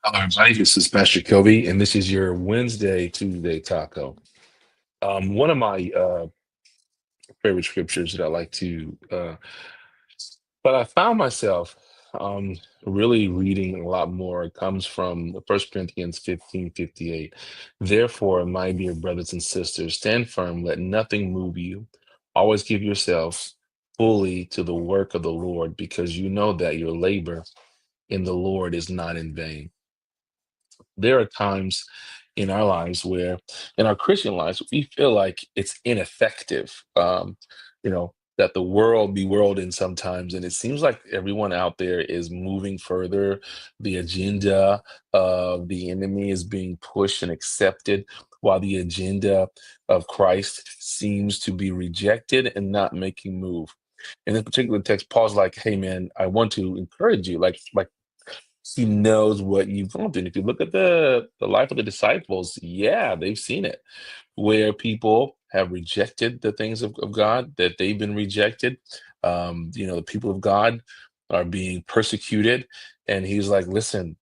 Hello, everybody. This is Pastor Kobe, and this is your Tuesday taco. One of my favorite scriptures that I like to, but I found myself um, really reading a lot more. It comes from First Corinthians 15:58. Therefore, my dear brothers and sisters, stand firm, let nothing move you. Always give yourselves fully to the work of the Lord, because you know that your labor in the Lord is not in vain. There are times in our lives where, in our Christian lives, we feel like it's ineffective. That the world be whirled sometimes, and it seems like everyone out there is moving further. The agenda of the enemy is being pushed and accepted, while the agenda of Christ seems to be rejected and not making move. In this particular text, Paul's like, "Hey, man, I want to encourage you, like he knows what you've gone through. And if you look at the life of the disciples, yeah, they've seen it where people have rejected the things of God, that they've been rejected. The people of God are being persecuted. And he's like, listen,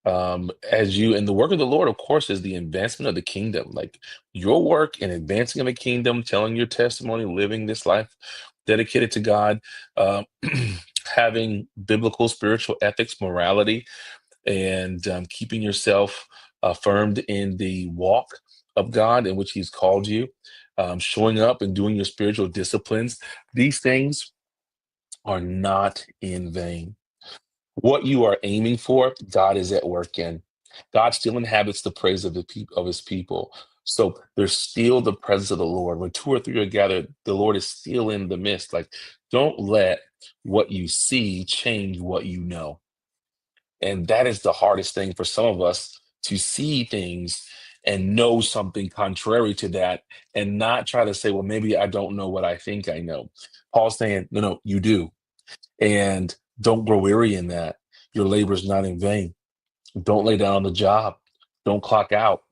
as you and the work of the Lord, of course, is the advancement of the kingdom. Like your work in advancing of the kingdom, telling your testimony, living this life dedicated to God, uh, having biblical spiritual ethics, morality, and keeping yourself affirmed in the walk of God in which He's called you, showing up and doing your spiritual disciplines. These things are not in vain. What you are aiming for, God is at work in. God still inhabits the praise of His people. So there's still the presence of the Lord. When two or three are gathered, the Lord is still in the midst. Like, don't let what you see change what you know. And that is the hardest thing for some of us, to see things and know something contrary to that and not try to say, well, maybe I don't know what I think I know. Paul's saying, no, no, you do. And don't grow weary in that. Your labor is not in vain. Don't lay down on the job. Don't clock out.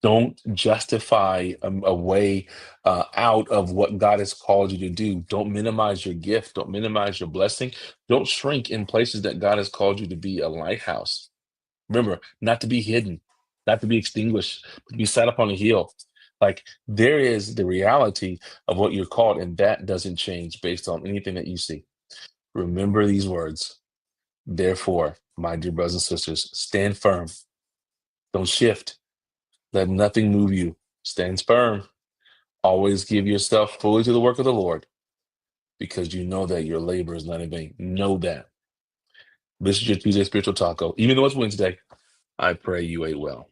Don't justify a way out of what God has called you to do. Don't minimize your gift. Don't minimize your blessing. Don't shrink in places that God has called you to be a lighthouse. Remember, not to be hidden, not to be extinguished, but to be set up on a hill. Like there is the reality of what you're called, and that doesn't change based on anything that you see. Remember these words. Therefore, my dear brothers and sisters, stand firm. Don't shift. Let nothing move you. Stand firm. Always give yourself fully to the work of the Lord, because you know that your labor is not in vain. Know that. This is your Tuesday Spiritual Taco. Even though it's Wednesday, I pray you ate well.